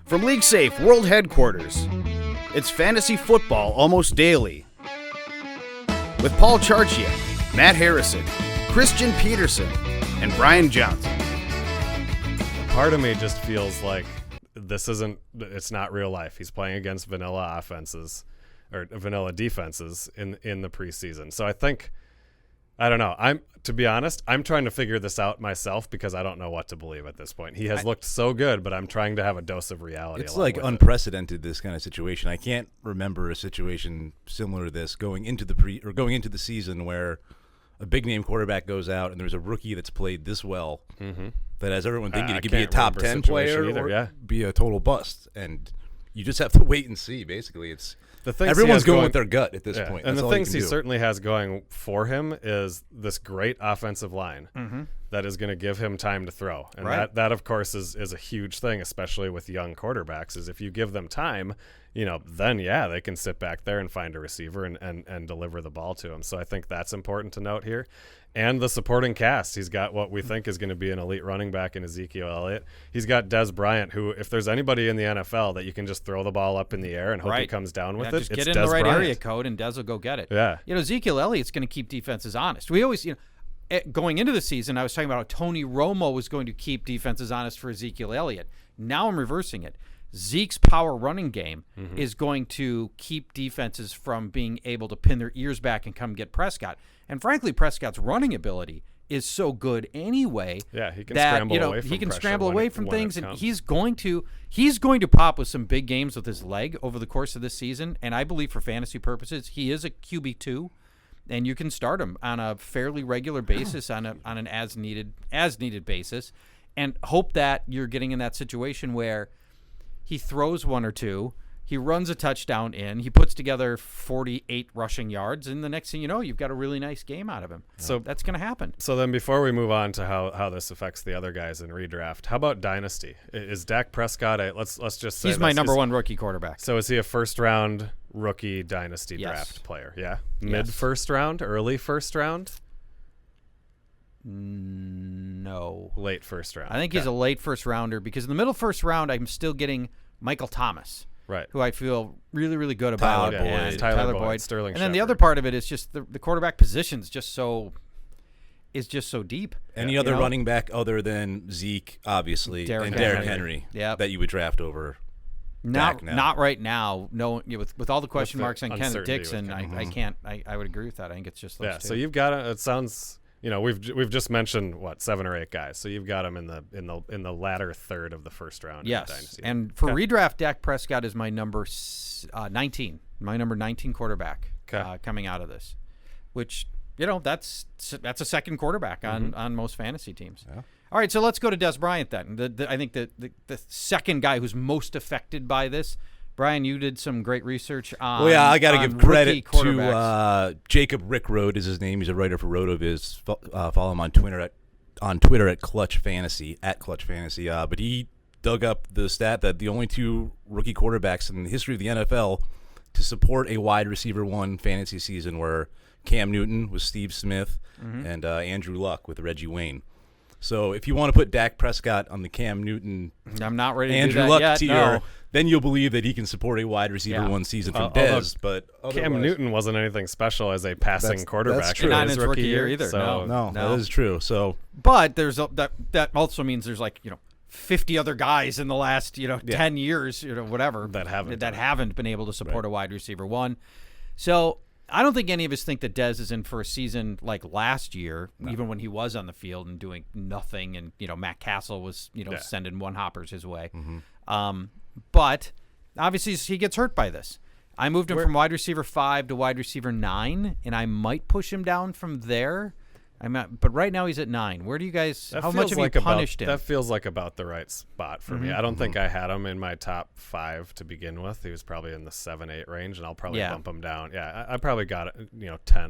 From League Safe World Headquarters, it's fantasy football almost daily. With Paul Charchia, Matt Harrison, Christian Peterson, and Brian Johnson. Part of me just feels like it's not real life. He's playing against vanilla offenses or vanilla defenses in the preseason. So I don't know. To be honest, I'm trying to figure this out myself because I don't know what to believe at this point. He has looked so good, but I'm trying to have a dose of reality. It's like unprecedented, this kind of situation. I can't remember a situation similar to this going into the season where a big name quarterback goes out and there's a rookie that's played this well that has everyone thinking it could be a top 10 player or be a total bust. And you just have to wait and see. Basically, it's everyone's going with their gut at this point. And the things he certainly has going for him is this great offensive line that is going to give him time to throw. And that of course, is a huge thing, especially with young quarterbacks, is if you give them time, then, they can sit back there and find a receiver and deliver the ball to him. So I think that's important to note here. And the supporting cast. He's got what we think is going to be an elite running back in Ezekiel Elliott. He's got Dez Bryant, who, if there's anybody in the NFL that you can just throw the ball up in the air and hope he comes down with it, just it's get in Dez the right Bryant. area code, and Dez will go get it. Yeah. Ezekiel Elliott's going to keep defenses honest. We always, going into the season, I was talking about how Tony Romo was going to keep defenses honest for Ezekiel Elliott. Now I'm reversing it. Zeke's power running game is going to keep defenses from being able to pin their ears back and come get Prescott. And frankly, Prescott's running ability is so good anyway. Yeah, he can scramble away from he can pressure scramble away from things, and comes. he's going to pop with some big games with his leg over the course of this season. And I believe for fantasy purposes, he is a QB2, and you can start him on a fairly regular basis on an as needed basis, and hope that you're getting in that situation where he throws one or two, he runs a touchdown in, he puts together 48 rushing yards, and the next thing you know, you've got a really nice game out of him. So that's going to happen. So then before we move on to how this affects the other guys in redraft, how about Dynasty? Is Dak Prescott let's just say he's my number one rookie quarterback. So is he a first-round rookie Dynasty draft player? Yeah? Mid-first round? Early first round? No. Late first round. I think he's a late first rounder because in the middle first round, I'm still getting Michael Thomas, who I feel really, really good about. Tyler Boyd, Sterling and then Shepard. the other part of it is just the quarterback position is just so deep. Any other running back other than Zeke, obviously, Derrick Henry that you would draft over Dak now? Not right now. No, with all the question marks on Kenneth Dixon, I can't. I would agree with that. I think it's just those two. So you've got it sounds. We've just mentioned 7 or 8 guys, so you've got them in the latter third of the first round. Yes, in Dynasty. and for redraft, Dak Prescott is my number 19, my number 19 quarterback coming out of this, which that's a second quarterback on most fantasy teams. Yeah. All right, so let's go to Dez Bryant then. I think the second guy who's most affected by this. Brian, you did some great research on. Well, yeah, I got to give credit to Jacob Rickroad is his name. He's a writer for RotoViz. Follow him on Twitter at Clutch Fantasy But he dug up the stat that the only 2 rookie quarterbacks in the history of the NFL to support a wide receiver 1 fantasy season were Cam Newton with Steve Smith and Andrew Luck with Reggie Wayne. So if you want to put Dak Prescott on the Cam Newton, I'm not ready to Andrew do that Luck yet, tier, then you'll believe that he can support a wide receiver 1 season from Dez. But Cam Newton wasn't anything special as a passing quarterback. That's true. Not in his rookie year either. So, no, that is true. So, but there's that also means there's 50 other guys in the last 10 years, whatever that haven't been able to support a wide receiver 1. So I don't think any of us think that Dez is in for a season like last year, even when he was on the field and doing nothing, and Matt Castle was sending one hoppers his way. But obviously he gets hurt by this. I moved him from wide receiver 5 to wide receiver 9, and I might push him down from there. But right now he's at 9. Where do you guys? How much have you punished him? That feels like about the right spot for me. I don't think I had him in my top 5 to begin with. He was probably in the 7-8 range, and I'll probably bump him down. Yeah, I probably got it. 10